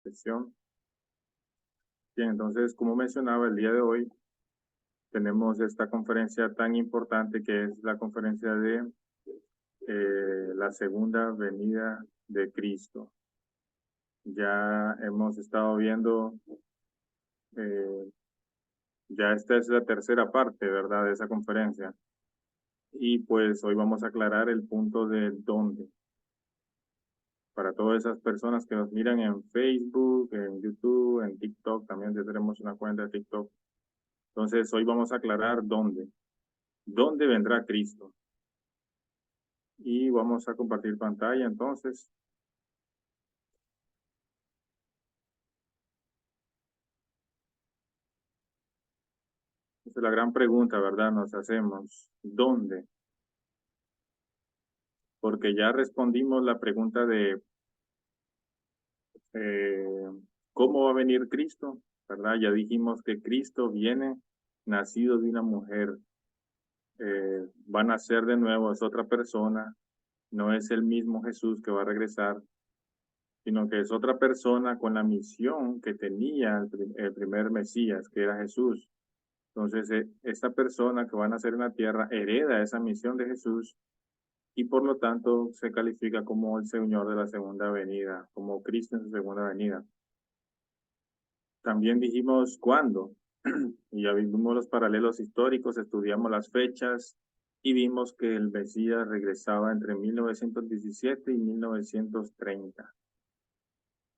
sesión. Bien, entonces, como mencionaba, el día de hoy tenemos esta conferencia tan importante que es la conferencia de la segunda venida de Cristo. Ya hemos estado viendo, eh, ya esta es la tercera parte, ¿verdad?, de esa conferencia. Y pues hoy vamos a aclarar el punto de dónde. Para todas esas personas que nos miran en Facebook, en YouTube, en TikTok, también tenemos una cuenta de TikTok. Entonces, hoy vamos a aclarar dónde. ¿Dónde vendrá Cristo? Y vamos a compartir pantalla, entonces. Esa es la gran pregunta, ¿verdad? Nos hacemos, ¿dónde? Porque ya respondimos la pregunta de eh, ¿cómo va a venir Cristo? ¿Verdad? Ya dijimos que Cristo viene nacido de una mujer. Va a nacer de nuevo, es otra persona, no es el mismo Jesús que va a regresar, sino que es otra persona con la misión que tenía el primer Mesías, que era Jesús. Entonces, esta persona que va a nacer en la tierra hereda esa misión de Jesús y por lo tanto se califica como el Señor de la segunda venida, como Cristo en su segunda venida. También dijimos cuándo, y ya vimos los paralelos históricos, estudiamos las fechas y vimos que el Mesías regresaba entre 1917 y 1930.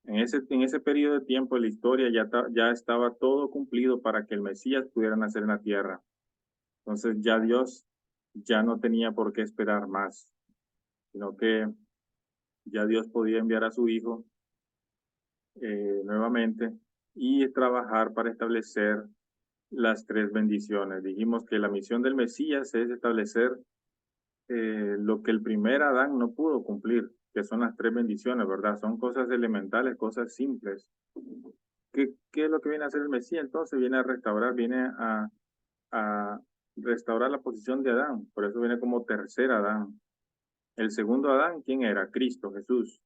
En ese periodo de tiempo de la historia ya estaba todo cumplido para que el Mesías pudiera nacer en la tierra. Entonces ya Dios ya no tenía por qué esperar más, sino que ya Dios podía enviar a su Hijo nuevamente y trabajar para establecer las tres bendiciones. Dijimos que la misión del Mesías es establecer lo que el primer Adán no pudo cumplir, que son las tres bendiciones, ¿verdad? Son cosas elementales, cosas simples. ¿Qué es lo que viene a hacer el Mesías? Entonces viene a restaurar, viene a restaurar la posición de Adán. Por eso viene como tercer Adán. El segundo Adán, ¿quién era? Cristo, Jesús.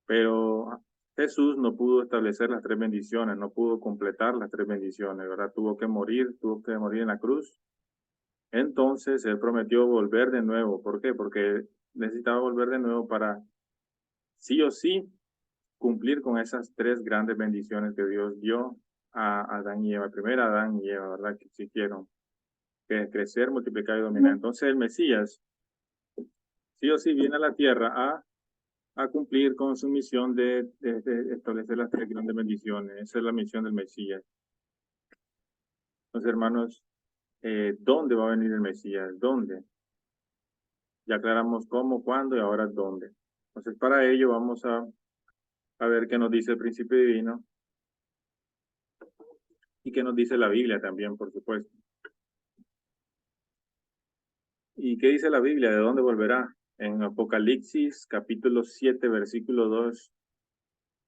Pero Jesús no pudo establecer las tres bendiciones, no pudo completar las tres bendiciones, ¿verdad? Tuvo que morir en la cruz. Entonces él prometió volver de nuevo. ¿Por qué? Porque necesitaba volver de nuevo para sí o sí cumplir con esas tres grandes bendiciones que Dios dio a Adán y Eva. Primero Adán y Eva, ¿verdad? Que existieron, que es crecer, multiplicar y dominar. Entonces el Mesías sí o sí viene a la tierra a cumplir con su misión de establecer las tres grandes bendiciones. Esa es la misión del Mesías. Entonces, hermanos, ¿dónde va a venir el Mesías? ¿Dónde? Ya aclaramos cómo, cuándo y ahora dónde. Entonces, para ello vamos a ver qué nos dice el principio divino y qué nos dice la Biblia también, por supuesto. ¿Y qué dice la Biblia? ¿De dónde volverá? En Apocalipsis, capítulo 7, versículo 2,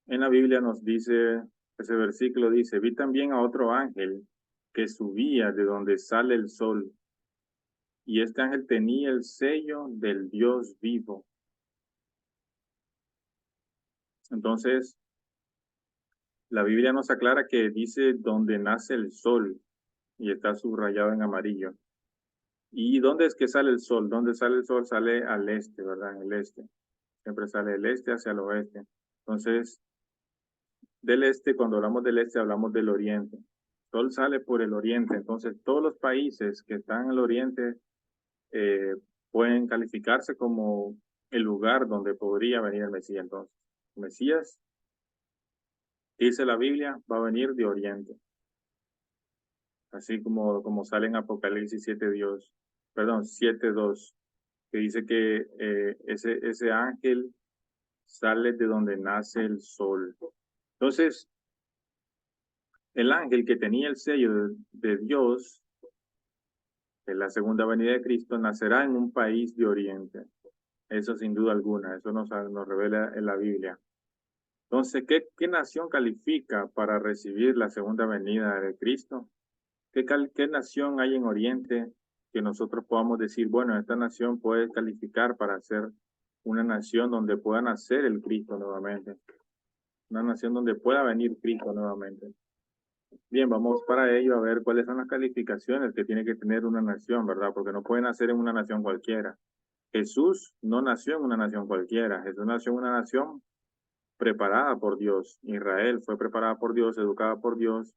en la Biblia nos dice, ese versículo dice, vi también a otro ángel que subía de donde sale el sol, y este ángel tenía el sello del Dios vivo. Entonces, la Biblia nos aclara que dice donde nace el sol, y está subrayado en amarillo. ¿Y dónde es que sale el sol? ¿Dónde sale el sol? Sale al este, ¿verdad? En el este. Siempre sale del este hacia el oeste. Entonces, del este, cuando hablamos del este, hablamos del oriente. El sol sale por el oriente. Entonces, todos los países que están en el oriente eh, pueden calificarse como el lugar donde podría venir el Mesías. Entonces, el Mesías, dice la Biblia, va a venir de oriente. Así como sale en Apocalipsis 7:2, que dice que ese ángel sale de donde nace el sol. Entonces, el ángel que tenía el sello de Dios, en la segunda venida de Cristo, nacerá en un país de Oriente. Eso sin duda alguna, eso nos revela en la Biblia. Entonces, ¿qué nación califica para recibir la segunda venida de Cristo? ¿Qué nación hay en Oriente que nosotros podamos decir, bueno, esta nación puede calificar para ser una nación donde pueda nacer el Cristo nuevamente? una nación donde pueda venir Cristo nuevamente. Bien, vamos para ello a ver cuáles son las calificaciones que tiene que tener una nación, ¿verdad? Porque no puede nacer en una nación cualquiera. Jesús no nació en una nación cualquiera, Jesús nació en una nación preparada por Dios. Israel fue preparada por Dios, educada por Dios,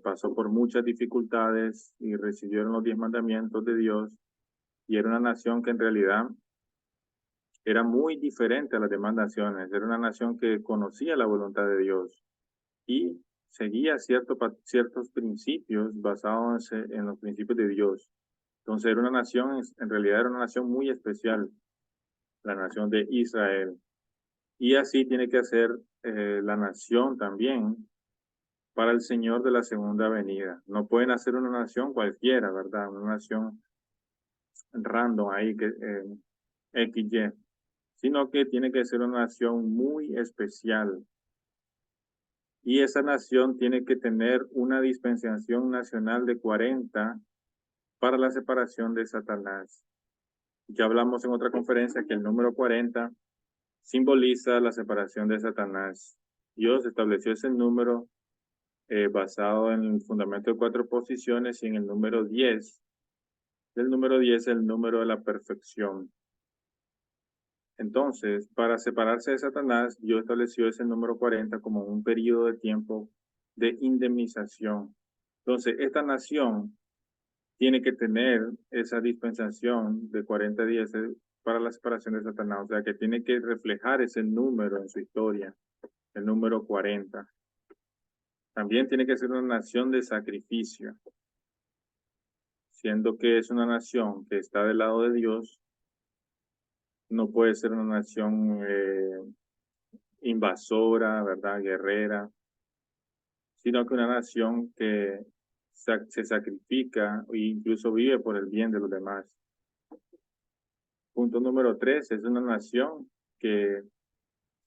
pasó por muchas dificultades y recibieron los 10 mandamientos de Dios, y era una nación que en realidad era muy diferente a las demás naciones. Era una nación que conocía la voluntad de Dios y seguía ciertos principios basados en los principios de Dios. Entonces era una nación, en realidad era una nación muy especial, la nación de Israel. Y así tiene que hacer la nación también para el Señor de la segunda venida. No pueden hacer una nación cualquiera, ¿verdad? Una nación random ahí, que XY, sino que tiene que ser una nación muy especial. Y esa nación tiene que tener una dispensación nacional de 40 para la separación de Satanás. Ya hablamos en otra conferencia que el número 40 simboliza la separación de Satanás. Dios estableció ese número basado en el fundamento de 4 posiciones, y en el número 10. El número 10 es el número de la perfección. Entonces, para separarse de Satanás, Dios estableció ese número 40 como un periodo de tiempo de indemnización. Entonces, esta nación tiene que tener esa dispensación de 40 días para la separación de Satanás. O sea, que tiene que reflejar ese número en su historia, el número 40. También tiene que ser una nación de sacrificio, siendo que es una nación que está del lado de Dios. No puede ser una nación invasora, ¿verdad? Guerrera, sino que una nación que se sacrifica e incluso vive por el bien de los demás. Punto número 3, es una nación que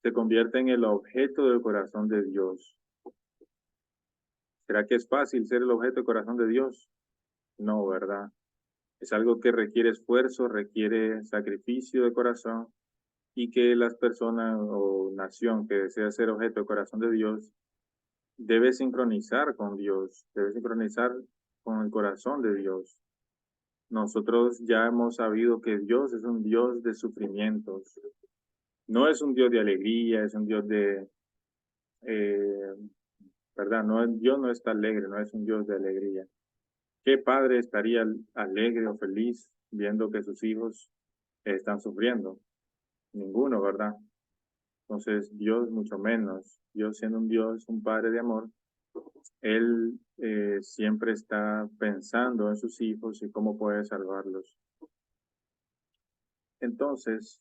se convierte en el objeto del corazón de Dios. ¿Será que es fácil ser el objeto del corazón de Dios? No, ¿verdad? Es algo que requiere esfuerzo, requiere sacrificio de corazón, y que las personas o nación que desea ser objeto del corazón de Dios debe sincronizar con Dios, debe sincronizar con el corazón de Dios. Nosotros ya hemos sabido que Dios es un Dios de sufrimientos. No es un Dios de alegría, es un Dios de, eh, ¿verdad? No, Dios no está alegre, no es un Dios de alegría. ¿Qué padre estaría alegre o feliz viendo que sus hijos están sufriendo? Ninguno, ¿verdad? Entonces, Dios mucho menos. Dios, siendo un Dios, un Padre de amor, Él siempre está pensando en sus hijos y cómo puede salvarlos. Entonces,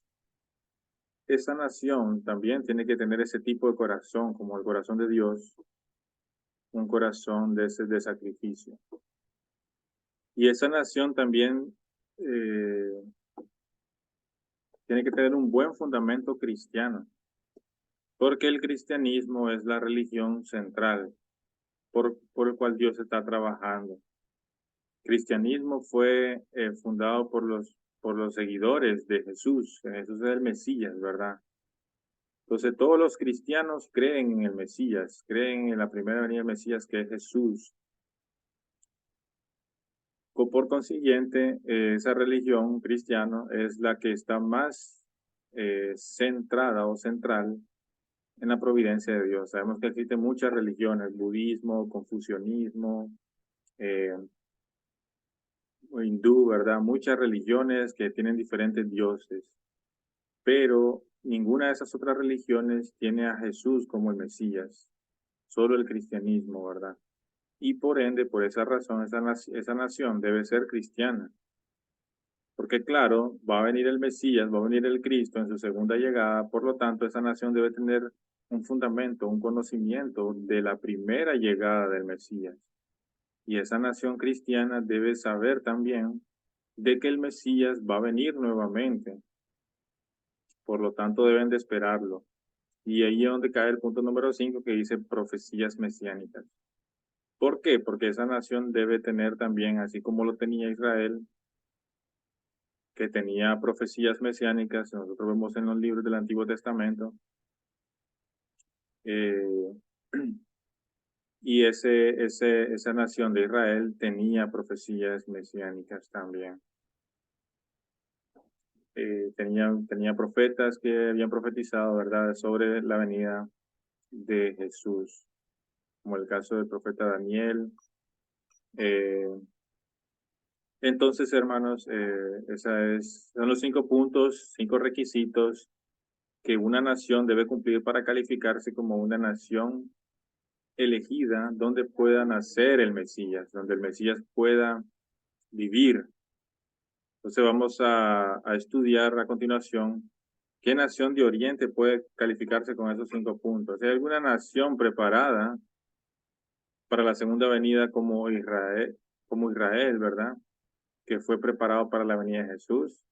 esa nación también tiene que tener ese tipo de corazón, como el corazón de Dios, un corazón de sacrificio. Y esa nación también eh, tiene que tener un buen fundamento cristiano, porque el cristianismo es la religión central por el cual Dios está trabajando. Cristianismo fue fundado por los seguidores de Jesús. Jesús es el Mesías, ¿verdad? Entonces todos los cristianos creen en el Mesías, creen en la primera venida del Mesías, que es Jesús. Por consiguiente, esa religión cristiana es la que está más centrada o central en la providencia de Dios. Sabemos que existen muchas religiones: budismo, confucianismo, eh, hindú, ¿verdad? Muchas religiones que tienen diferentes dioses, pero ninguna de esas otras religiones tiene a Jesús como el Mesías, solo el cristianismo, ¿verdad? Y por ende, por esa razón, esa nación debe ser cristiana. Porque claro, va a venir el Mesías, va a venir el Cristo en su segunda llegada, por lo tanto, esa nación debe tener un fundamento, un conocimiento de la primera llegada del Mesías. Y esa nación cristiana debe saber también de que el Mesías va a venir nuevamente. Por lo tanto, deben de esperarlo. Y ahí es donde cae el punto número 5, que dice profecías mesiánicas. ¿Por qué? Porque esa nación debe tener también, así como lo tenía Israel, que tenía profecías mesiánicas, nosotros vemos en los libros del Antiguo Testamento, Eh, y esa nación de Israel tenía profecías mesiánicas también. Tenía profetas que habían profetizado, ¿verdad?, sobre la venida de Jesús, como el caso del profeta Daniel. Eh, entonces, hermanos, son los 5 puntos, 5 requisitos que una nación debe cumplir para calificarse como una nación elegida, donde pueda nacer el Mesías, donde el Mesías pueda vivir. Entonces vamos a estudiar a continuación qué nación de Oriente puede calificarse con esos 5 puntos. ¿Hay alguna nación preparada para la segunda venida como Israel, ¿verdad? Que fue preparado para la venida de Jesús.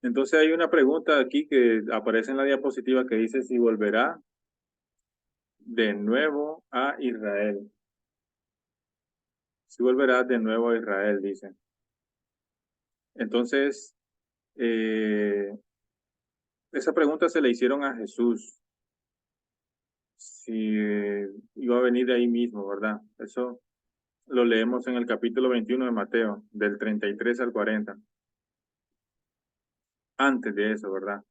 Entonces hay una pregunta aquí que aparece en la diapositiva que dice si volverá de nuevo a Israel. Si volverá de nuevo a Israel, dice. Entonces, esa pregunta se le hicieron a Jesús, si iba a venir de ahí mismo, ¿verdad? Eso lo leemos en el capítulo 21 de Mateo, del 33 al 40. Antes de eso, ¿verdad?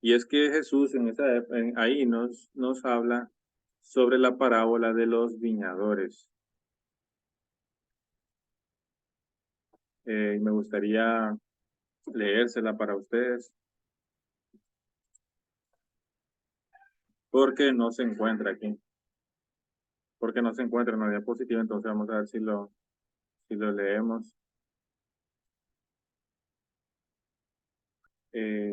Y es que Jesús ahí nos habla sobre la parábola de los viñadores. Me gustaría leérsela para ustedes, porque no se encuentra aquí. Porque no se encuentra en la diapositiva, entonces vamos a ver si lo leemos. Eh,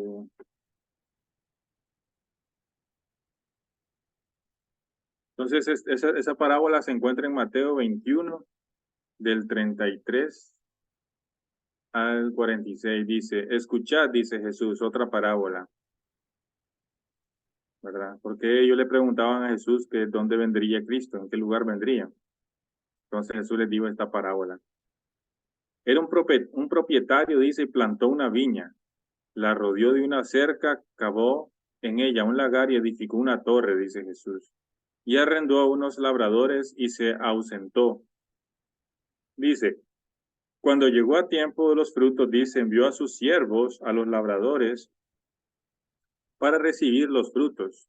entonces, esa parábola se encuentra en Mateo 21, del 33 al 46. Dice, escuchad, dice Jesús, otra parábola, ¿verdad? Porque ellos le preguntaban a Jesús que dónde vendría Cristo, en qué lugar vendría. Entonces Jesús les dijo esta parábola. Era un propietario, dice, y plantó una viña, la rodeó de una cerca, cavó en ella un lagar y edificó una torre, dice Jesús. Y arrendó a unos labradores y se ausentó. Dice, cuando llegó a tiempo de los frutos, dice, envió a sus siervos, a los labradores, para recibir los frutos.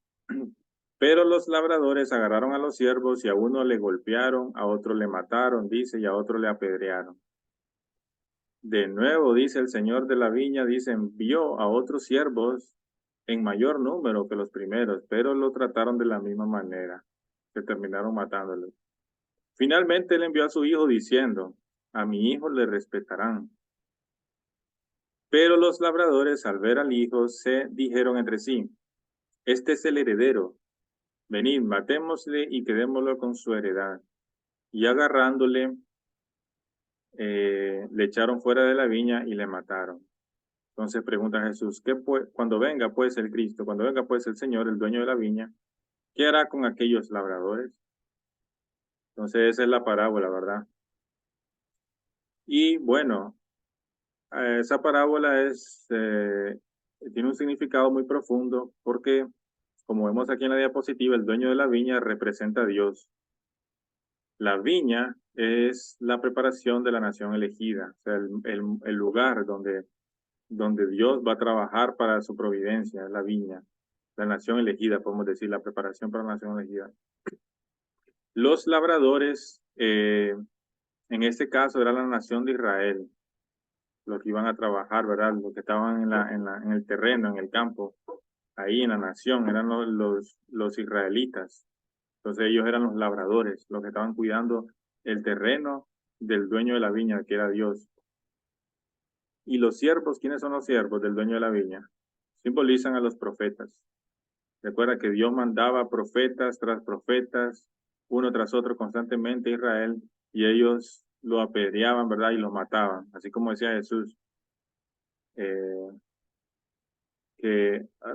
Pero los labradores agarraron a los siervos y a uno le golpearon, a otro le mataron, dice, y a otro le apedrearon. De nuevo, dice el señor de la viña, dice, envió a otros siervos en mayor número que los primeros, pero lo trataron de la misma manera, que terminaron matándolo. Finalmente él envió a su hijo diciendo, a mi hijo le respetarán. Pero los labradores al ver al hijo se dijeron entre sí, este es el heredero, venid, matémosle y quedémoslo con su heredad. Y agarrándole, le echaron fuera de la viña y le mataron. Entonces pregunta Jesús, cuando venga pues el Cristo, cuando venga pues el Señor, el dueño de la viña, ¿qué hará con aquellos labradores? Entonces esa es la parábola, ¿verdad? Y bueno, esa parábola tiene un significado muy profundo porque, como vemos aquí en la diapositiva, el dueño de la viña representa a Dios. La viña es la preparación de la nación elegida, o sea, el lugar donde Dios va a trabajar para su providencia, la viña, la nación elegida, podemos decir, la preparación para la nación elegida. Los labradores, en este caso, era la nación de Israel, los que iban a trabajar, ¿verdad? Los que estaban en el terreno, en el campo, ahí en la nación, eran los israelitas. Entonces ellos eran los labradores, los que estaban cuidando el terreno del dueño de la viña, que era Dios. Y los siervos, ¿quiénes son los siervos del dueño de la viña? Simbolizan a los profetas. Recuerda que Dios mandaba profetas tras profetas, uno tras otro constantemente a Israel, y ellos lo apedreaban, ¿verdad? Y lo mataban. Así como decía Jesús, eh,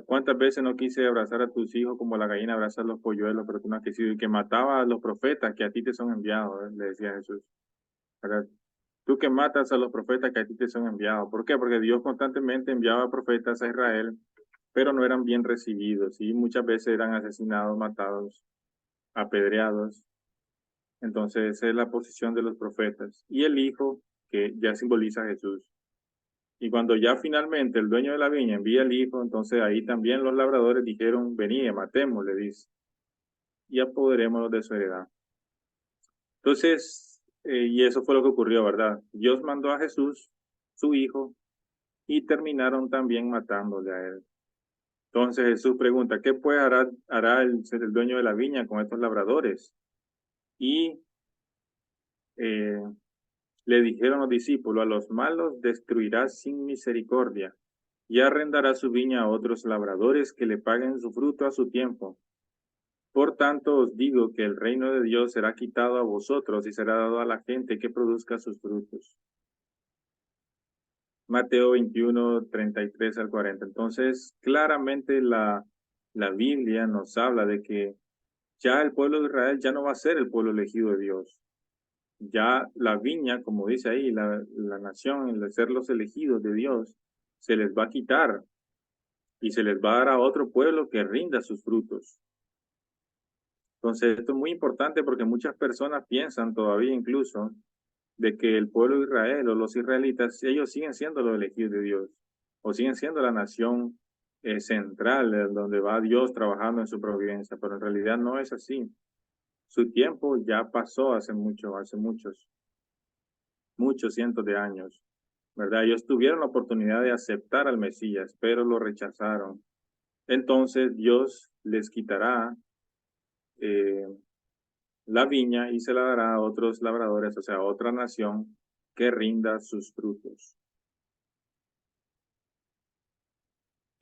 cuántas veces no quise abrazar a tus hijos como la gallina abraza a los polluelos, pero tú no has querido, y que mataba a los profetas que a ti te son enviados, le decía Jesús. ¿Verdad? Tú que matas a los profetas que a ti te son enviados. ¿Por qué? Porque Dios constantemente enviaba profetas a Israel pero no eran bien recibidos y muchas veces eran asesinados, matados, apedreados. Entonces, esa es la posición de los profetas. Y el hijo, que ya simboliza a Jesús. Y cuando ya finalmente el dueño de la viña envía al hijo, entonces ahí también los labradores dijeron, venid, matemos, le dice, y apoderémonos de su heredad. Entonces, y eso fue lo que ocurrió, ¿verdad? Dios mandó a Jesús, su hijo, y terminaron también matándole a él. Entonces Jesús pregunta, ¿qué pues hará el dueño de la viña con estos labradores? Y eh, le dijeron los discípulos, a los malos destruirá sin misericordia y arrendará su viña a otros labradores que le paguen su fruto a su tiempo. Por tanto os digo que el reino de Dios será quitado a vosotros y será dado a la gente que produzca sus frutos. Mateo 21, 33 al 40. Entonces, claramente la Biblia nos habla de que ya el pueblo de Israel ya no va a ser el pueblo elegido de Dios. Ya la viña, como dice ahí, la nación, el de ser los elegidos de Dios, se les va a quitar y se les va a dar a otro pueblo que rinda sus frutos. Entonces, esto es muy importante porque muchas personas piensan todavía incluso de que el pueblo de Israel o los israelitas, ellos siguen siendo los elegidos de Dios o siguen siendo la nación central donde va Dios trabajando en su providencia, pero en realidad no es así. Su tiempo ya pasó hace muchos cientos de años, ¿verdad? Ellos tuvieron la oportunidad de aceptar al Mesías, pero lo rechazaron. Entonces Dios les quitará eh, la viña y se la dará a otros labradores, o sea, a otra nación que rinda sus frutos.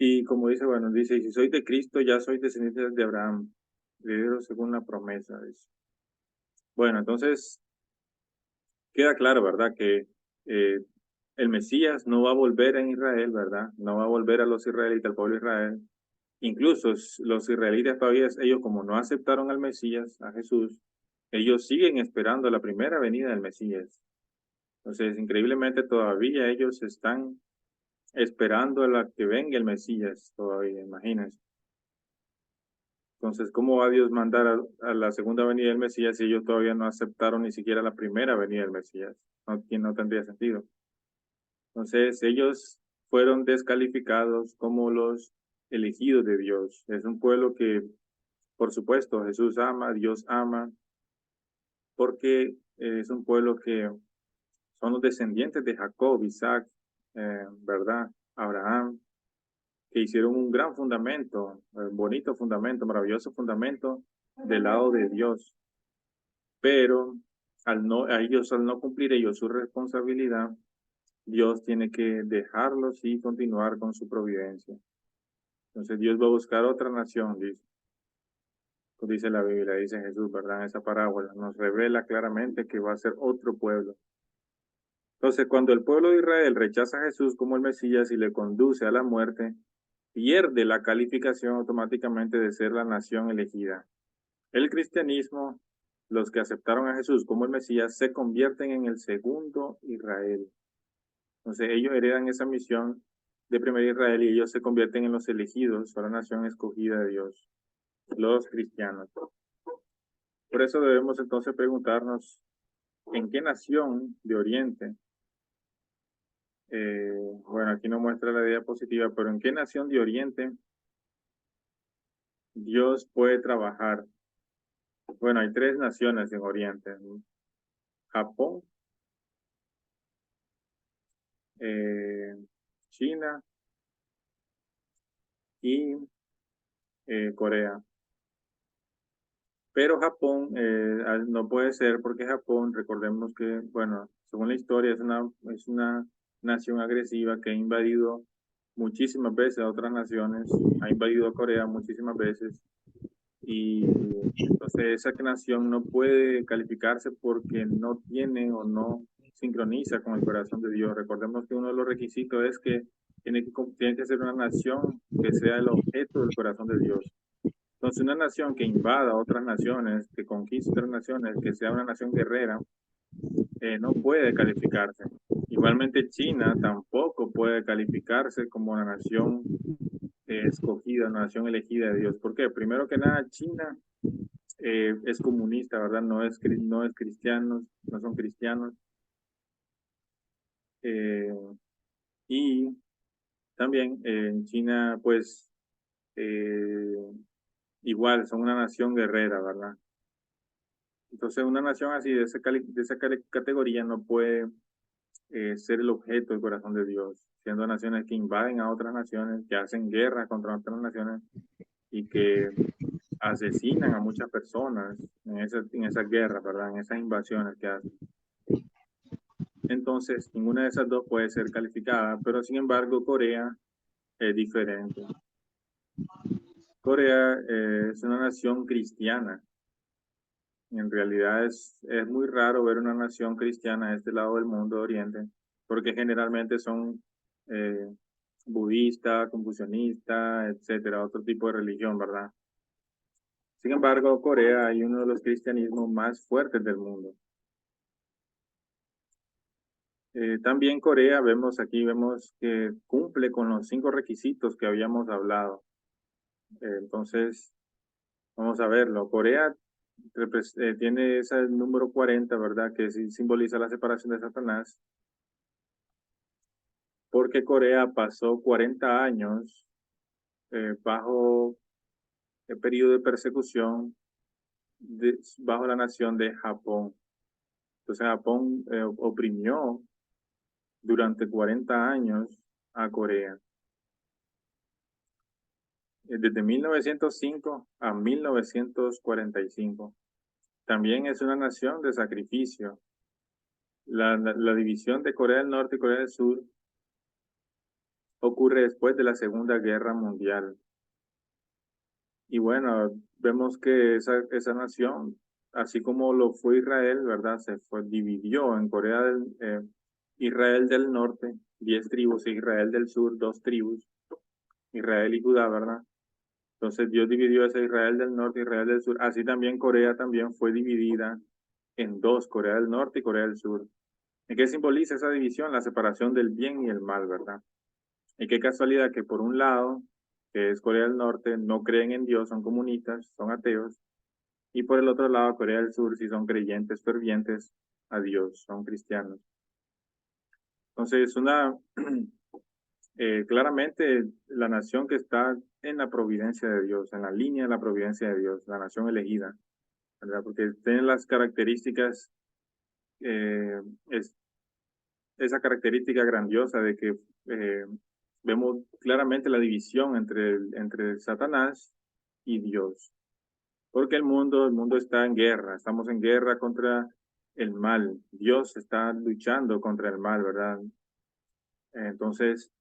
Y como dice, bueno, dice, si soy de Cristo, ya soy descendiente de Abraham, heredero según la promesa. Dice. Bueno, entonces queda claro, ¿verdad? Que eh, el Mesías no va a volver en Israel, ¿verdad? No va a volver a los israelitas, al pueblo de Israel. Incluso los israelitas todavía, ellos como no aceptaron al Mesías, a Jesús, ellos siguen esperando la primera venida del Mesías. Entonces, increíblemente todavía ellos están esperando a la que venga el Mesías, todavía, imagínense. Entonces, ¿cómo va Dios mandar a la segunda venida del Mesías si ellos todavía no aceptaron ni siquiera la primera venida del Mesías? No tendría sentido. Entonces, ellos fueron descalificados como los elegidos de Dios. Es un pueblo que, por supuesto, Jesús ama, Dios ama, porque es un pueblo que son los descendientes de Jacob, Isaac, ¿verdad? Abraham, que hicieron un gran fundamento, bonito fundamento, maravilloso fundamento del lado de Dios. Pero al no cumplir ellos su responsabilidad, Dios tiene que dejarlos y continuar con su providencia. Entonces Dios va a buscar otra nación, dice la Biblia, dice Jesús, ¿verdad? En esa parábola nos revela claramente que va a ser otro pueblo. Entonces, cuando el pueblo de Israel rechaza a Jesús como el Mesías y le conduce a la muerte, pierde la calificación automáticamente de ser la nación elegida. El cristianismo, los que aceptaron a Jesús como el Mesías, se convierten en el segundo Israel. Entonces ellos heredan esa misión de primer Israel y ellos se convierten en los elegidos o la nación escogida de Dios, los cristianos. Por eso debemos entonces preguntarnos, ¿en qué nación de Oriente? Bueno, aquí no muestra la diapositiva, pero ¿en qué nación de Oriente Dios puede trabajar? Bueno, hay tres naciones en Oriente, ¿no? Japón, eh, China y Corea. Pero Japón no puede ser porque Japón, recordemos que, bueno, según la historia, es una nación agresiva que ha invadido muchísimas veces a otras naciones, ha invadido Corea muchísimas veces y entonces esa nación no puede calificarse porque no tiene o no sincroniza con el corazón de Dios. Recordemos que uno de los requisitos es que tiene que ser una nación que sea el objeto del corazón de Dios. Entonces, una nación que invada otras naciones, que conquiste otras naciones, que sea una nación guerrera, no puede calificarse. Igualmente, China tampoco puede calificarse como una nación escogida, una nación elegida de Dios. ¿Por qué? Primero que nada, China es comunista, ¿verdad? No es cristiano, no son cristianos. Eh, y también en China, pues, eh, igual, son una nación guerrera, ¿verdad? Entonces, una nación así, de esa categoría, no puede ser el objeto del corazón de Dios, siendo naciones que invaden a otras naciones, que hacen guerra contra otras naciones y que asesinan a muchas personas en esas guerras, ¿verdad? En esas invasiones que hacen. Entonces, ninguna de esas dos puede ser calificada, pero sin embargo, Corea es diferente. Corea es una nación cristiana. En realidad es muy raro ver una nación cristiana a este lado del mundo de Oriente, porque generalmente son eh, budista, confucionista, etcétera, otro tipo de religión, ¿verdad? Sin embargo, Corea hay uno de los cristianismos más fuertes del mundo. También Corea, vemos que cumple con los 5 requisitos que habíamos hablado. Entonces, vamos a verlo. Corea tiene ese número 40, ¿verdad? Que sí simboliza la separación de Satanás, porque Corea pasó 40 años bajo el periodo de persecución bajo la nación de Japón. Entonces Japón oprimió durante 40 años a Corea. Desde 1905 a 1945. También es una nación de sacrificio. La división de Corea del Norte y Corea del Sur ocurre después de la Segunda Guerra Mundial. Y bueno, vemos que esa nación, así como lo fue Israel, ¿verdad? Dividió en Israel del norte, 10 tribus, e Israel del sur, 2 tribus, Israel y Judá, ¿verdad? Entonces Dios dividió ese Israel del norte y Israel del sur. Así también Corea también fue dividida en dos, Corea del norte y Corea del sur. ¿Y qué simboliza esa división? La separación del bien y el mal, ¿verdad? Y qué casualidad que por un lado, que es Corea del Norte, no creen en Dios, son comunistas, son ateos, y por el otro lado, Corea del Sur, sí son creyentes fervientes a Dios, son cristianos. Entonces, claramente la nación que está en la providencia de Dios, en la línea de la providencia de Dios, la nación elegida, ¿verdad? Porque tiene las características, eh, es, esa característica grandiosa de que vemos claramente la división entre Satanás y Dios. Porque el mundo está en guerra, estamos en guerra contra el mal. Dios está luchando contra el mal, ¿verdad? Entonces,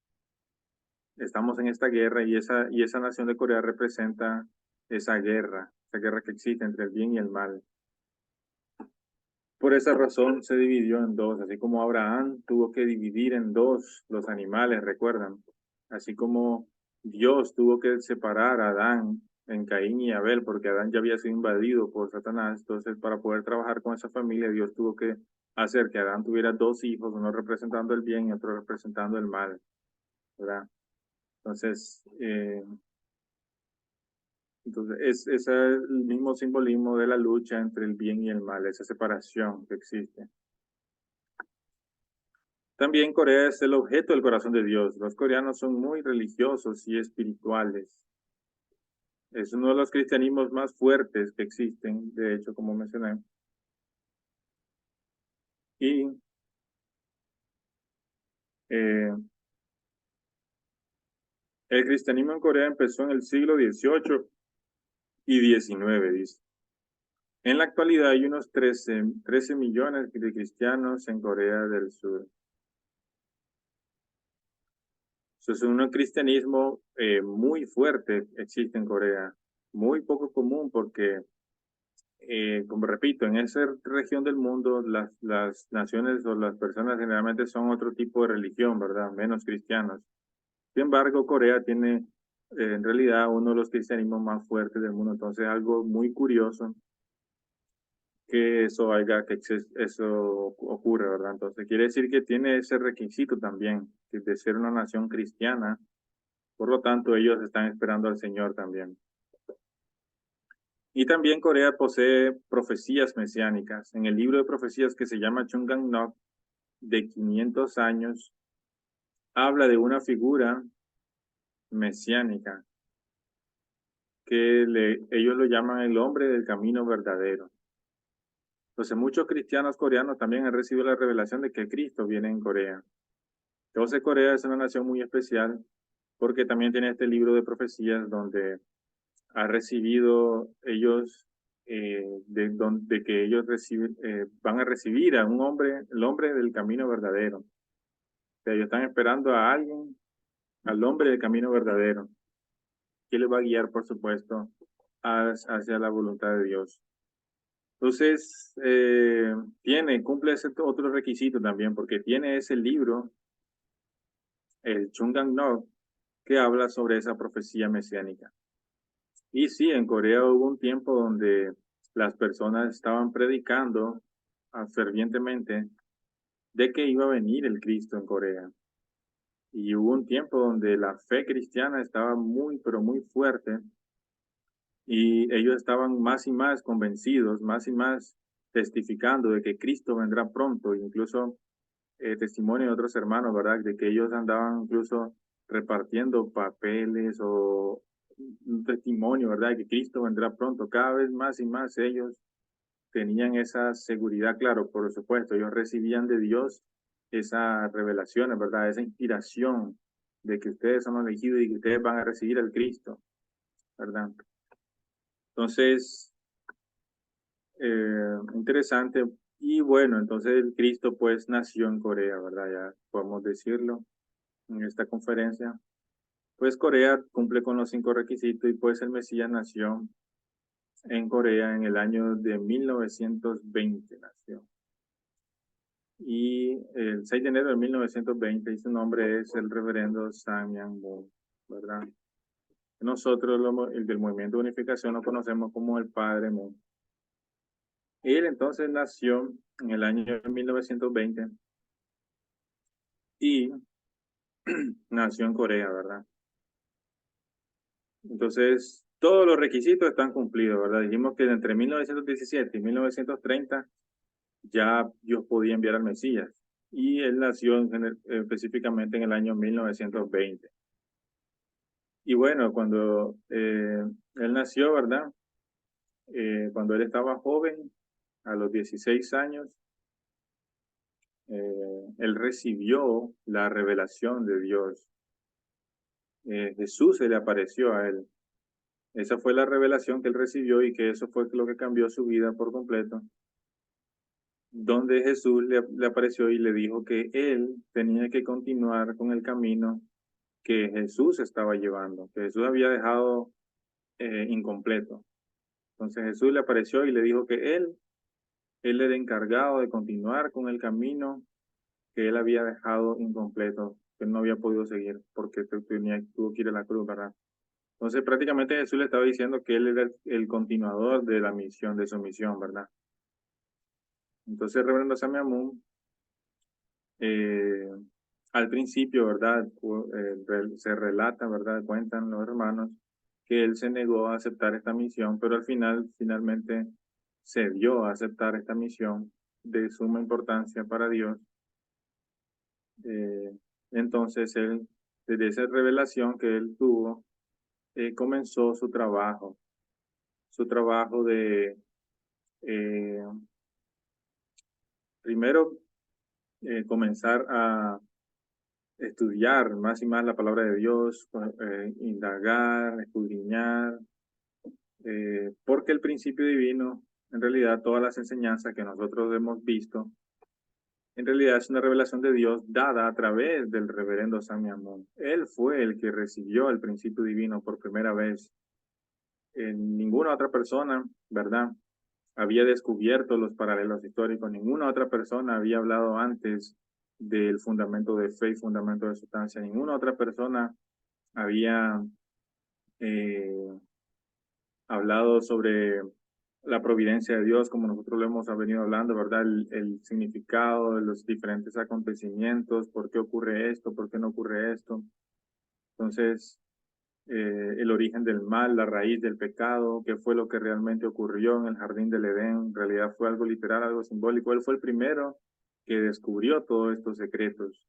estamos en esta guerra y esa nación de Corea representa esa guerra que existe entre el bien y el mal. Por esa razón se dividió en dos, así como Abraham tuvo que dividir en dos los animales, recuerdan, así como Dios tuvo que separar a Adán en Caín y Abel, porque Adán ya había sido invadido por Satanás. Entonces, para poder trabajar con esa familia, Dios tuvo que hacer que Adán tuviera dos hijos, uno representando el bien y otro representando el mal, ¿verdad? Entonces, es el mismo simbolismo de la lucha entre el bien y el mal, esa separación que existe. También Corea es el objeto del corazón de Dios. Los coreanos son muy religiosos y espirituales. Es uno de los cristianismos más fuertes que existen, de hecho, como mencioné. Y eh, el cristianismo en Corea empezó en el siglo XVIII y XIX, dice. En la actualidad hay unos 13 millones de cristianos en Corea del Sur. Eso es un cristianismo muy fuerte existe en Corea, muy poco común porque como repito, en esa región del mundo las naciones o las personas generalmente son otro tipo de religión, ¿verdad? Menos cristianos. Sin embargo, Corea tiene en realidad uno de los cristianismos más fuertes del mundo. Entonces, algo muy curioso que eso ocurre, ¿verdad? Entonces, quiere decir que tiene ese requisito también, que de ser una nación cristiana, Por lo tanto, ellos están esperando al Señor también. Y también Corea posee profecías mesiánicas. En el libro de profecías que se llama Chungang-nok, de 500 años, habla de una figura mesiánica que ellos lo llaman el hombre del camino verdadero. Entonces, muchos cristianos coreanos también han recibido la revelación de que Cristo viene en Corea. Entonces, Corea es una nación muy especial porque también tiene este libro de profecías donde ha recibido ellos, de que ellos van a recibir a un hombre, el hombre del camino verdadero. O sea, ellos están esperando a alguien, al hombre del camino verdadero, que les va a guiar, por supuesto, hacia la voluntad de Dios. Entonces, cumple ese otro requisito también, porque tiene ese libro, el Chungang-nok, que habla sobre esa profecía mesiánica. Y sí, en Corea hubo un tiempo donde las personas estaban predicando fervientemente de que iba a venir el Cristo en Corea. Y hubo un tiempo donde la fe cristiana estaba muy, pero muy fuerte y ellos estaban más y más convencidos, más y más testificando de que Cristo vendrá pronto, incluso testimonio de otros hermanos, ¿verdad? De que ellos andaban incluso repartiendo papeles o un testimonio, ¿verdad? Que Cristo vendrá pronto. Cada vez más y más ellos tenían esa seguridad, claro, por supuesto, ellos recibían de Dios esas revelaciones, ¿verdad? Esa inspiración de que ustedes son elegidos y que ustedes van a recibir al Cristo, ¿verdad? Entonces, interesante. Y bueno, entonces el Cristo pues nació en Corea, ¿verdad? Ya podemos decirlo en esta conferencia. Pues Corea cumple con los 5 requisitos y pues el Mesías nació en Corea en el año de 1920 nació. Y el 6 de enero de 1920 y su nombre es el reverendo Sam Myung-moon, ¿verdad? Nosotros, el del Movimiento de Unificación, lo conocemos como el Padre Moon. Él entonces nació en el año de 1920 y nació en Corea, ¿verdad? Entonces, todos los requisitos están cumplidos, ¿verdad? Dijimos que entre 1917 y 1930 ya Dios podía enviar al Mesías. Y él nació específicamente en el año 1920. Y bueno, cuando él nació, ¿verdad? Cuando él estaba joven, a los 16 años, él recibió la revelación de Dios. Jesús se le apareció a él. Esa fue la revelación que él recibió y que eso fue lo que cambió su vida por completo. Donde Jesús le apareció y le dijo que él tenía que continuar con el camino que Jesús estaba llevando, que Jesús había dejado incompleto. Entonces Jesús le apareció y le dijo que él era encargado de continuar con el camino que él había dejado incompleto, que él no había podido seguir porque tuvo que ir a la cruz, ¿verdad? Entonces prácticamente Jesús le estaba diciendo que él era el continuador de la misión, de su misión, ¿verdad? Entonces el reverendo Sam Myung-moon, al principio, ¿verdad? Se relata, ¿verdad? Cuentan los hermanos que él se negó a aceptar esta misión, pero al final, finalmente, se dio a aceptar esta misión de suma importancia para Dios. Eh, entonces, él, desde esa revelación que él tuvo, comenzó su trabajo de, eh, primero, comenzar a estudiar más y más la palabra de Dios, indagar, escudriñar, porque el principio divino, en realidad todas las enseñanzas que nosotros hemos visto, en realidad es una revelación de Dios dada a través del reverendo Sam Myung-moon. Él fue el que recibió el principio divino por primera vez. Ninguna otra persona, ¿verdad? Había descubierto los paralelos históricos. Ninguna otra persona había hablado antes del fundamento de fe y fundamento de sustancia. Ninguna otra persona había eh, hablado sobre la providencia de Dios, como nosotros lo hemos venido hablando, ¿verdad? El significado de los diferentes acontecimientos, por qué ocurre esto, por qué no ocurre esto. Entonces, el origen del mal, la raíz del pecado, qué fue lo que realmente ocurrió en el jardín del Edén. En realidad fue algo literal, algo simbólico. Él fue el primero que descubrió todos estos secretos.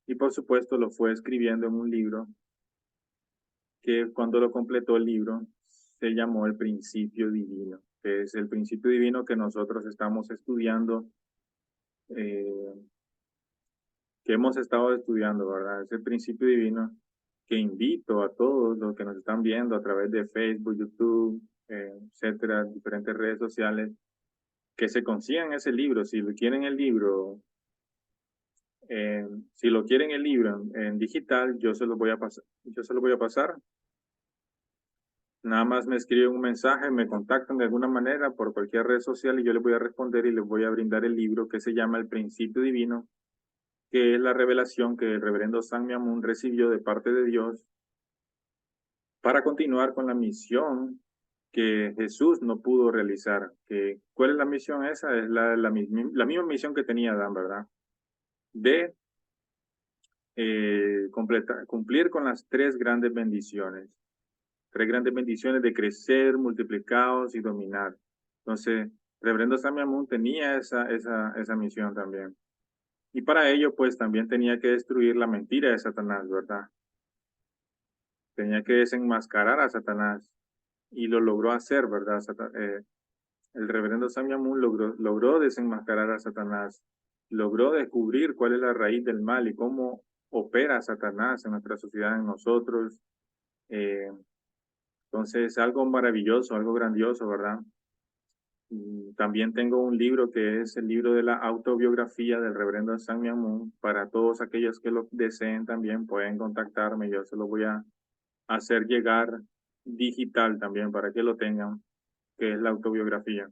Y por supuesto lo fue escribiendo en un libro que cuando lo completó el libro se llamó El Principio Divino, que es el principio divino que nosotros estamos estudiando, eh, que hemos estado estudiando, ¿verdad? Es el principio divino que invito a todos los que nos están viendo a través de Facebook, YouTube, etcétera, diferentes redes sociales, que se consigan ese libro. Si lo quieren el libro, si lo quieren el libro en digital, yo se lo voy a pasar. Yo se lo voy a pasar. Nada más me escriben un mensaje, me contactan de alguna manera por cualquier red social y yo les voy a responder y les voy a brindar el libro que se llama El Principio Divino, que es la revelación que el reverendo San Miamun recibió de parte de Dios para continuar con la misión que Jesús no pudo realizar. ¿Cuál es la misión esa? Es la misma misión que tenía Adán, ¿verdad? De cumplir con las tres grandes bendiciones. Tres grandes bendiciones de crecer, multiplicados y dominar. Entonces, Reverendo San Miamun tenía esa misión también. Y para ello, pues también tenía que destruir la mentira de Satanás, ¿verdad? Tenía que desenmascarar a Satanás. Y lo logró hacer, ¿verdad? El reverendo Sam Miamun logró desenmascarar a Satanás, logró descubrir cuál es la raíz del mal y cómo opera Satanás en nuestra sociedad, en nosotros. Eh, entonces, algo maravilloso, algo grandioso, ¿verdad? Y también tengo un libro que es el libro de la autobiografía del reverendo Sam Miamun. Para todos aquellos que lo deseen también pueden contactarme, yo se lo voy a hacer llegar digital también para que lo tengan, que es la autobiografía.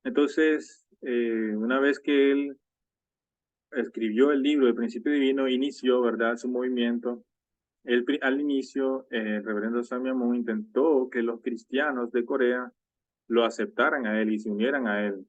Entonces, una vez que él escribió el libro El Principio Divino, inició, ¿verdad?, su movimiento. Al inicio, el reverendo Sam Miamun intentó que los cristianos de Corea lo aceptaran a él y se unieran a él.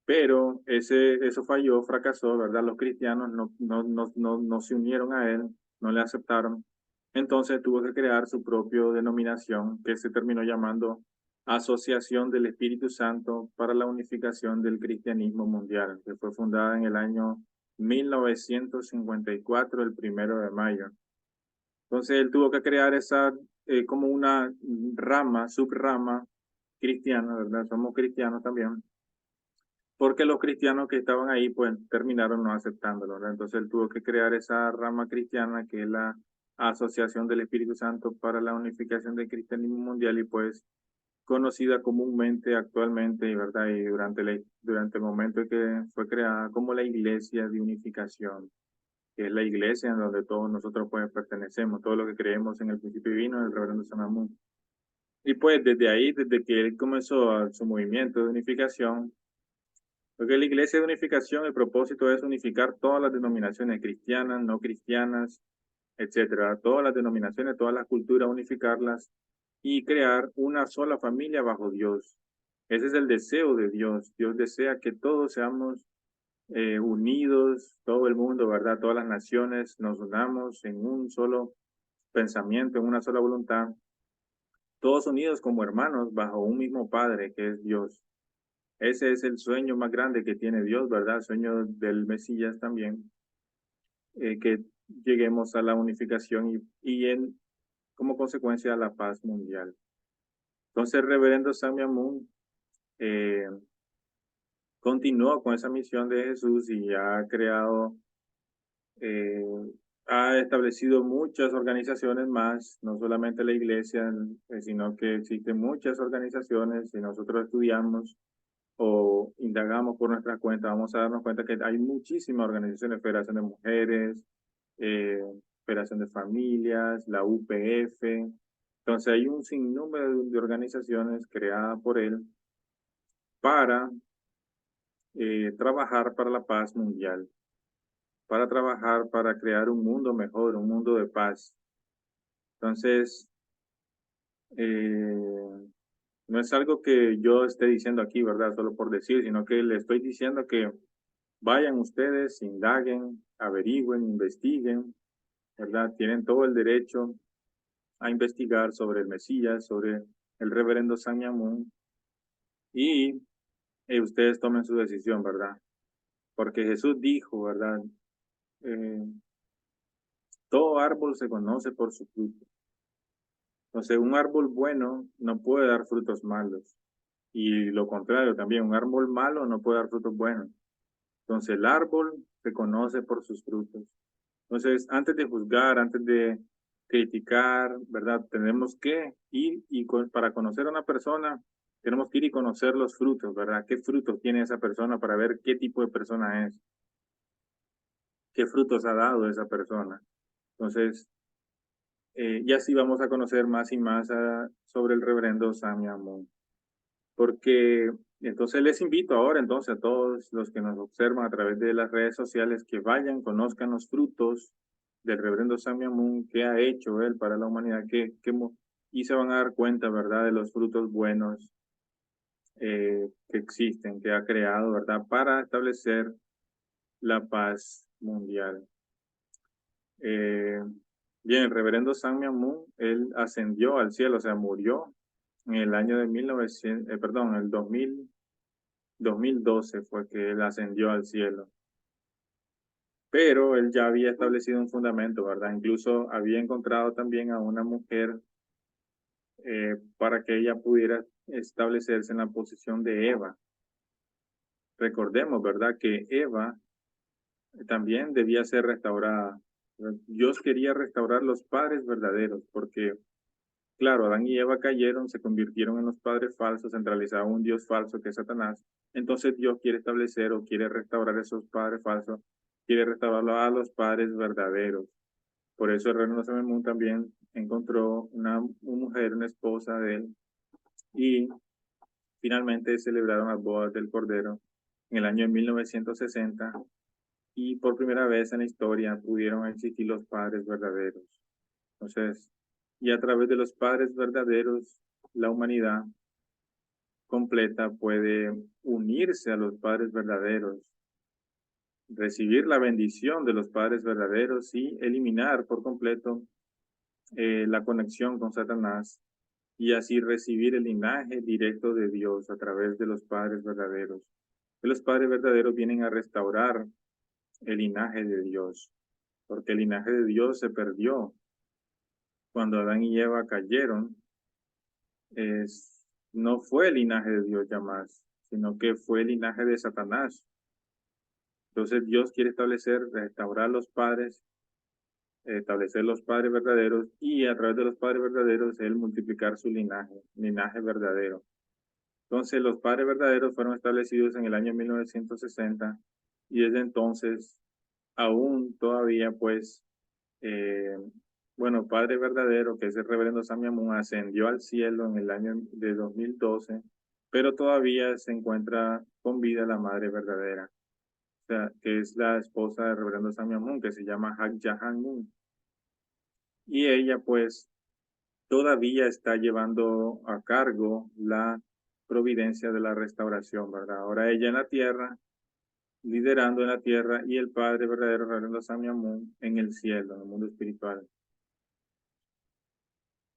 Pero eso falló, fracasó, ¿verdad? Los cristianos no se unieron a él, no le aceptaron. Entonces tuvo que crear su propia denominación que se terminó llamando Asociación del Espíritu Santo para la Unificación del Cristianismo Mundial, que fue fundada en el año 1954, el 1 de mayo. Entonces él tuvo que crear esa como una subrama cristiana, ¿verdad? Somos cristianos también, porque los cristianos que estaban ahí pues terminaron no aceptándolo, ¿verdad? Entonces él tuvo que crear esa rama cristiana que es la Asociación del Espíritu Santo para la Unificación del Cristianismo Mundial y pues conocida comúnmente actualmente, ¿verdad? Y durante el momento en que fue creada como la Iglesia de Unificación, que es la iglesia en donde todos nosotros pues pertenecemos, todos los que creemos en el principio divino del reverendo San Amón. Y pues desde ahí, desde que él comenzó su movimiento de unificación, porque la Iglesia de Unificación, el propósito es unificar todas las denominaciones cristianas, no cristianas, etcétera, todas las denominaciones, todas las culturas, unificarlas y crear una sola familia bajo Dios. Ese es el deseo de Dios. Dios desea que todos seamos unidos, todo el mundo, ¿verdad? Todas las naciones nos unamos en un solo pensamiento, en una sola voluntad, todos unidos como hermanos bajo un mismo Padre que es Dios. Ese es el sueño más grande que tiene Dios, ¿verdad? El sueño del Mesías también, que lleguemos a la unificación como consecuencia a la paz mundial. Entonces, el reverendo Sam Miamun continuó con esa misión de Jesús y eh, ha establecido muchas organizaciones más, no solamente la iglesia, sino que existen muchas organizaciones. Si nosotros estudiamos o indagamos por nuestra cuenta, vamos a darnos cuenta que hay muchísimas organizaciones, Federación de Mujeres, eh, Federación de Familias, la UPF. Entonces hay un sinnúmero de organizaciones creadas por él para trabajar para la paz mundial, para trabajar para crear un mundo mejor, un mundo de paz. Entonces, eh, no es algo que yo esté diciendo aquí, ¿verdad? Solo por decir, sino que le estoy diciendo que vayan ustedes, indaguen, averigüen, investiguen, ¿verdad? Tienen todo el derecho a investigar sobre el Mesías, sobre el reverendo Sam Moon, y ustedes tomen su decisión, ¿verdad? Porque Jesús dijo, ¿verdad? Eh, todo árbol se conoce por su fruto. Entonces, un árbol bueno no puede dar frutos malos. Y lo contrario también, un árbol malo no puede dar frutos buenos. Entonces, el árbol se conoce por sus frutos. Entonces, antes de juzgar, antes de criticar, ¿verdad? Tenemos que ir y para conocer a una persona, tenemos que ir y conocer los frutos, ¿verdad? ¿Qué frutos tiene esa persona para ver qué tipo de persona es? ¿Qué frutos ha dado esa persona? Entonces, y así vamos a conocer más y más sobre el reverendo Sam Moon. Porque entonces les invito ahora entonces a todos los que nos observan a través de las redes sociales que vayan, conozcan los frutos del reverendo Sam Moon, qué ha hecho él para la humanidad, y se van a dar cuenta, ¿verdad?, de los frutos buenos que existen, que ha creado, ¿verdad?, para establecer la paz mundial. Bien, el reverendo Sam Moon, él ascendió al cielo, o sea, murió en el año de 2012 fue que él ascendió al cielo. Pero él ya había establecido un fundamento, ¿verdad? Incluso había encontrado también a una mujer para que ella pudiera establecerse en la posición de Eva. Recordemos, ¿verdad? Que Eva también debía ser restaurada. Dios quería restaurar los padres verdaderos, porque, claro, Adán y Eva cayeron, se convirtieron en los padres falsos, centralizaron un Dios falso que es Satanás. Entonces Dios quiere establecer o quiere restaurar esos padres falsos, quiere restaurarlo a los padres verdaderos. Por eso el reino de Salomón también encontró una mujer, una esposa de él, y finalmente celebraron las bodas del Cordero en el año de 1960, y por primera vez en la historia pudieron existir los padres verdaderos. Entonces, y a través de los padres verdaderos, la humanidad completa puede unirse a los padres verdaderos, recibir la bendición de los padres verdaderos y eliminar por completo la conexión con Satanás, y así recibir el linaje directo de Dios a través de los padres verdaderos. Que los padres verdaderos vienen a restaurar el linaje de Dios, porque el linaje de Dios se perdió cuando Adán y Eva cayeron. No fue el linaje de Dios ya más, sino que fue el linaje de Satanás. Entonces Dios quiere restaurar los padres, establecer los padres verdaderos, y a través de los padres verdaderos Él multiplicar su linaje verdadero. Entonces los padres verdaderos fueron establecidos en el año 1960, y desde entonces aún todavía pues, bueno, Padre verdadero, que es el reverendo Sam Moon, ascendió al cielo en el año de 2012, pero todavía se encuentra con vida la Madre verdadera, o sea, que es la esposa del reverendo Sam Moon, que se llama Hak Jahan Moon. Y ella pues todavía está llevando a cargo la providencia de la restauración, ¿verdad? Ahora ella en la tierra, liderando en la tierra, y el Padre verdadero, reverendo Sam Moon, en el cielo, en el mundo espiritual.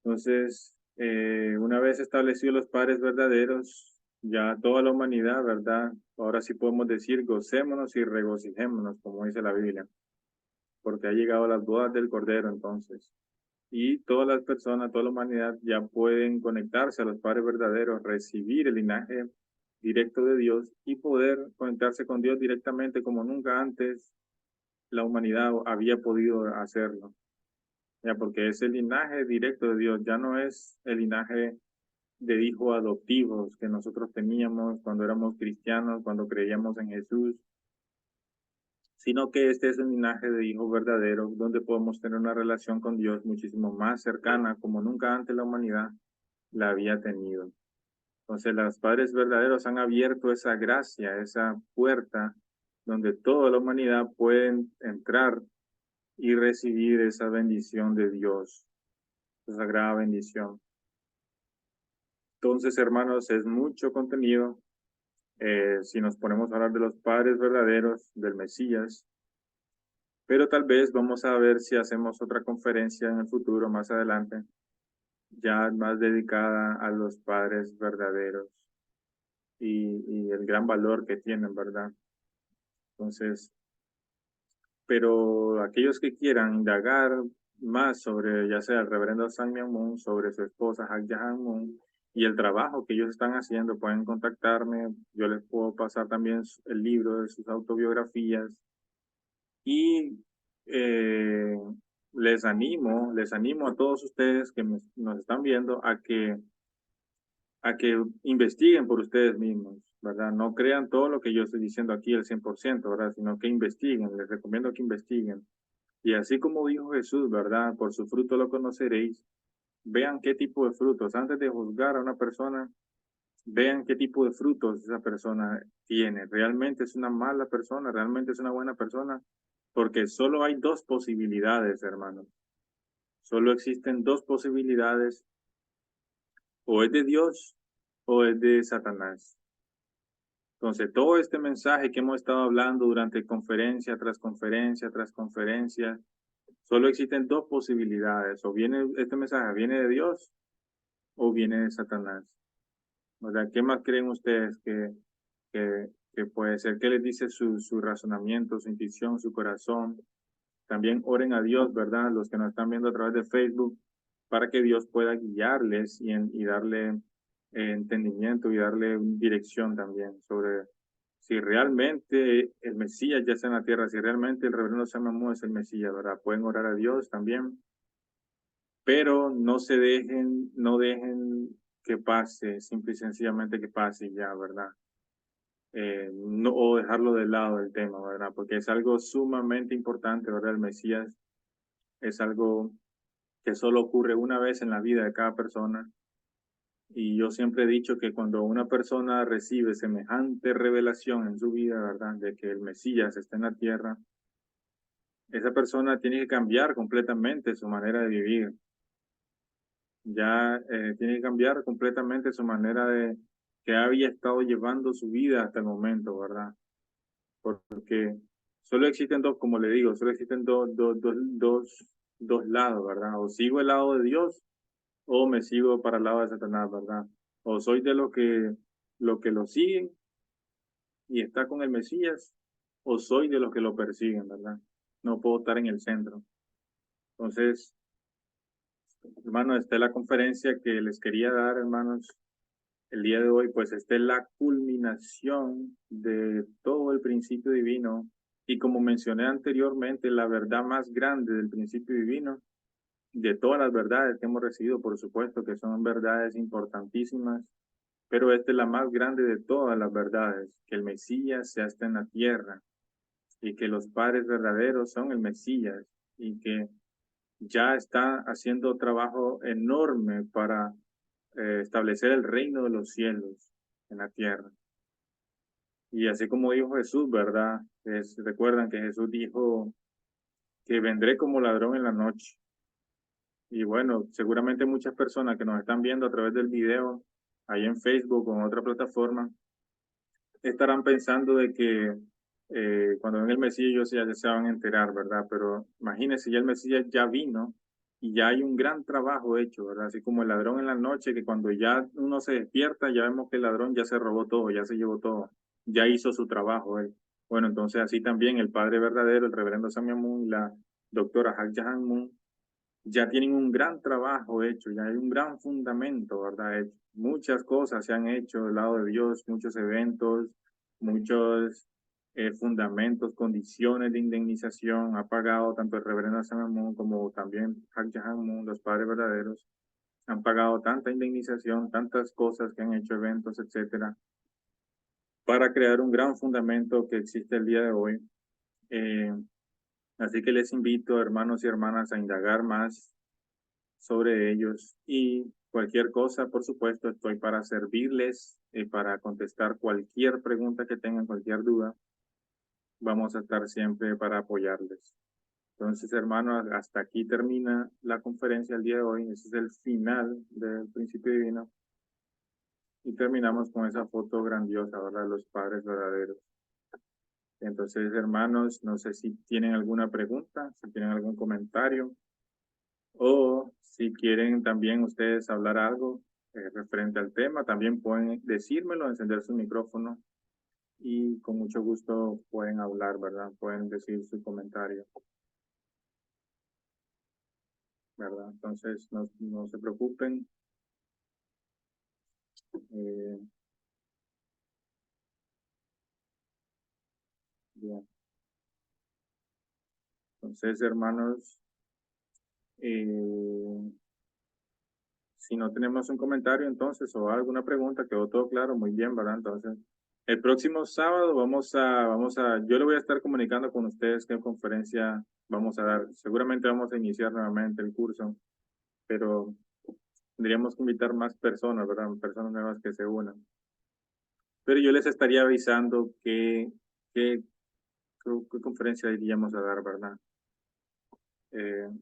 Entonces, una vez establecidos los padres verdaderos, ya toda la humanidad, ¿verdad? Ahora sí podemos decir, gocémonos y regocijémonos, como dice la Biblia, porque ha llegado las bodas del Cordero entonces. Y todas las personas, toda la humanidad ya pueden conectarse a los padres verdaderos, recibir el linaje directo de Dios y poder conectarse con Dios directamente como nunca antes la humanidad había podido hacerlo. Ya, porque es el linaje directo de Dios, ya no es el linaje de hijos adoptivos que nosotros teníamos cuando éramos cristianos, cuando creíamos en Jesús, sino que este es un linaje de hijos verdaderos donde podemos tener una relación con Dios muchísimo más cercana como nunca antes la humanidad la había tenido. Entonces, los padres verdaderos han abierto esa gracia, esa puerta donde toda la humanidad puede entrar y recibir esa bendición de Dios, esa sagrada bendición. Entonces, hermanos, es mucho contenido. Si nos ponemos a hablar de los padres verdaderos, del Mesías, pero tal vez vamos a ver si hacemos otra conferencia en el futuro, más adelante, ya más dedicada a los padres verdaderos y el gran valor que tienen, ¿verdad? Entonces, pero aquellos que quieran indagar más sobre, ya sea el reverendo Sang Myung Moon, sobre su esposa Hak Ja Moon y el trabajo que ellos están haciendo, pueden contactarme. Yo les puedo pasar también el libro de sus autobiografías y eh, les animo a todos ustedes que nos están viendo a que investiguen por ustedes mismos, ¿verdad? No crean todo lo que yo estoy diciendo aquí al 100%, ¿verdad? Sino que investiguen, les recomiendo que investiguen. Y así como dijo Jesús, ¿verdad? Por su fruto lo conoceréis. Vean qué tipo de frutos. Antes de juzgar a una persona, vean qué tipo de frutos esa persona tiene. ¿Realmente es una mala persona? ¿Realmente es una buena persona? Porque solo hay dos posibilidades, hermanos. Solo existen dos posibilidades. O es de Dios o es de Satanás. Entonces, todo este mensaje que hemos estado hablando durante conferencia tras conferencia tras conferencia, solo existen dos posibilidades. O viene este mensaje, viene de Dios o viene de Satanás. ¿Verdad? ¿Qué más creen ustedes que puede ser? ¿Qué les dice su razonamiento, su intuición, su corazón? También oren a Dios, ¿verdad? Los que nos están viendo a través de Facebook, para que Dios pueda guiarles y darle entendimiento y darle dirección también sobre si realmente el Mesías ya está en la tierra, si realmente el reverendo Sam Mamu es el Mesías, ¿verdad? Pueden orar a Dios también, pero no dejen que pase, simple y sencillamente que pase ya, ¿verdad? No, o dejarlo de lado el tema, ¿verdad? Porque es algo sumamente importante, ¿verdad? El Mesías es algo que solo ocurre una vez en la vida de cada persona. Y yo siempre he dicho que cuando una persona recibe semejante revelación en su vida, ¿verdad? De que el Mesías está en la tierra, esa persona tiene que cambiar completamente su manera de vivir. Ya tiene que cambiar completamente su manera de que había estado llevando su vida hasta el momento, ¿verdad? Porque solo existen dos, como le digo, solo existen dos lados, ¿verdad? O sigo el lado de Dios o me sigo para el lado de Satanás, ¿verdad? O soy de lo que lo siguen y está con el Mesías, o soy de los que lo persiguen, ¿verdad? No puedo estar en el centro. Entonces, hermanos, esta es la conferencia que les quería dar, hermanos, el día de hoy, pues esta es la culminación de todo el principio divino. Y como mencioné anteriormente, la verdad más grande del principio divino, de todas las verdades que hemos recibido, por supuesto que son verdades importantísimas, pero esta es la más grande de todas las verdades, que el Mesías ya está en la tierra y que los padres verdaderos son el Mesías y que ya está haciendo trabajo enorme para establecer el reino de los cielos en la tierra. Y así como dijo Jesús, ¿verdad? Recuerdan que Jesús dijo que vendré como ladrón en la noche. Y bueno, seguramente muchas personas que nos están viendo a través del video, ahí en Facebook o en otra plataforma, estarán pensando de que cuando ven el Mesías ellos ya se van a enterar, ¿verdad? Pero imagínense, ya el Mesías ya vino y ya hay un gran trabajo hecho, ¿verdad? Así como el ladrón en la noche, que cuando ya uno se despierta, ya vemos que el ladrón ya se robó todo, ya se llevó todo, ya hizo su trabajo él. Bueno, entonces así también el Padre verdadero, el reverendo Samuel Moon y la doctora Hak Ja Moon, ya tienen un gran trabajo hecho, ya hay un gran fundamento, ¿verdad? Hecho. Muchas cosas se han hecho del lado de Dios, muchos eventos, muchos fundamentos, condiciones de indemnización, ha pagado tanto el reverendo Samuel como también Hak Ja Moon, los padres verdaderos, han pagado tanta indemnización, tantas cosas que han hecho eventos, etcétera, para crear un gran fundamento que existe el día de hoy. Eh, Así que les invito, hermanos y hermanas, a indagar más sobre ellos y cualquier cosa, por supuesto, estoy para servirles y para contestar cualquier pregunta que tengan, cualquier duda. Vamos a estar siempre para apoyarles. Entonces, hermanos, hasta aquí termina la conferencia el día de hoy. Ese es el final del principio divino. Y terminamos con esa foto grandiosa, ¿verdad? De los padres verdaderos. Entonces, hermanos, no sé si tienen alguna pregunta, si tienen algún comentario. O si quieren también ustedes hablar algo referente al tema, también pueden decírmelo, encender su micrófono y con mucho gusto pueden hablar, ¿verdad? Pueden decir su comentario, ¿verdad? Entonces, no se preocupen. Eh, bien. Entonces, hermanos, eh, si no tenemos un comentario entonces o alguna pregunta, quedó todo claro, muy bien, ¿verdad? Entonces, el próximo sábado yo le voy a estar comunicando con ustedes qué conferencia vamos a dar. Seguramente vamos a iniciar nuevamente el curso, pero tendríamos que invitar más personas, ¿verdad? Personas nuevas que se unan. Pero yo les estaría avisando qué conferencia iríamos a dar, ¿verdad?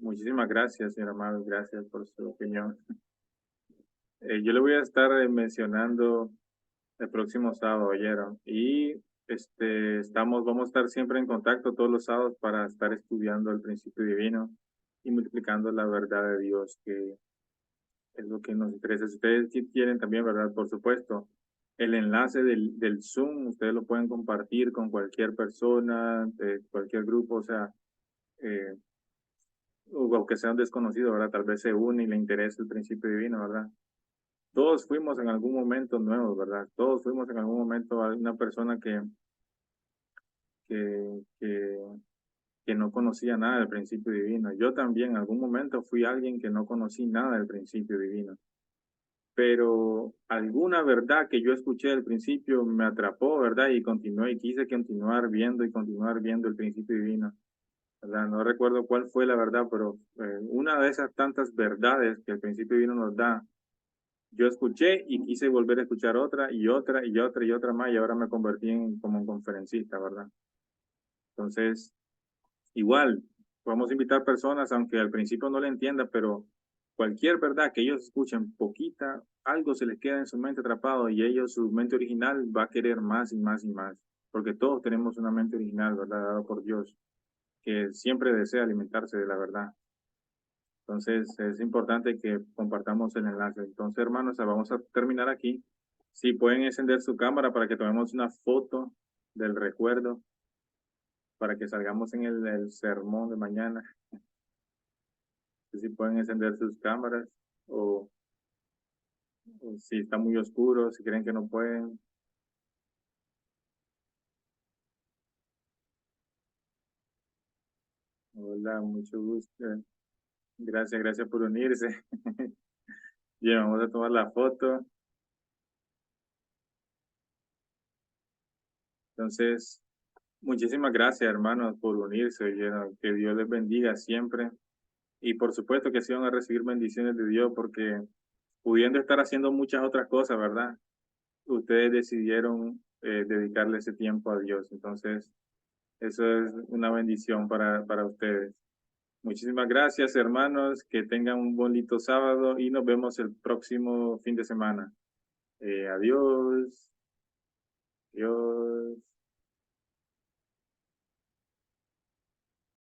Muchísimas gracias, señora Mabel, gracias por su opinión. Yo le voy a estar mencionando el próximo sábado, oyeron. Y vamos a estar siempre en contacto todos los sábados para estar estudiando el principio divino y multiplicando la verdad de Dios, que es lo que nos interesa. Si ustedes quieren también, ¿verdad? Por supuesto, el enlace del Zoom, ustedes lo pueden compartir con cualquier persona, de cualquier grupo, o sea, eh, o aunque sea un desconocido, ¿verdad? Tal vez se une y le interesa el principio divino, ¿verdad? Todos fuimos en algún momento nuevos, ¿verdad? Todos fuimos en algún momento a una persona que, que, que no conocía nada del principio divino. Yo también en algún momento fui alguien que no conocí nada del principio divino. Pero alguna verdad que yo escuché al principio me atrapó, ¿verdad? Y continué y quise continuar viendo y continuar viendo el principio divino, ¿verdad? No recuerdo cuál fue la verdad, pero una de esas tantas verdades que el principio divino nos da, yo escuché y quise volver a escuchar otra y otra y otra y otra más y ahora me convertí como un conferencista, ¿verdad? Entonces, igual, podemos invitar personas, aunque al principio no le entienda, pero cualquier verdad que ellos escuchen poquita, algo se les queda en su mente atrapado y ellos, su mente original va a querer más y más y más, porque todos tenemos una mente original, ¿verdad? Dada por Dios, que siempre desea alimentarse de la verdad. Entonces, es importante que compartamos el enlace. Entonces, hermanos, vamos a terminar aquí. Si pueden encender su cámara para que tomemos una foto del recuerdo, para que salgamos en el sermón de mañana. Si pueden encender sus cámaras o, o si está muy oscuro, si creen que no pueden. Hola, mucho gusto. Gracias, gracias por unirse. Bien, vamos a tomar la foto. Entonces, muchísimas gracias, hermanos, por unirse. Oyeron. Que Dios les bendiga siempre. Y por supuesto que sí van a recibir bendiciones de Dios porque pudiendo estar haciendo muchas otras cosas, ¿verdad? Ustedes decidieron dedicarle ese tiempo a Dios. Entonces, eso es una bendición para ustedes. Muchísimas gracias, hermanos. Que tengan un bonito sábado y nos vemos el próximo fin de semana. Adiós. Adiós.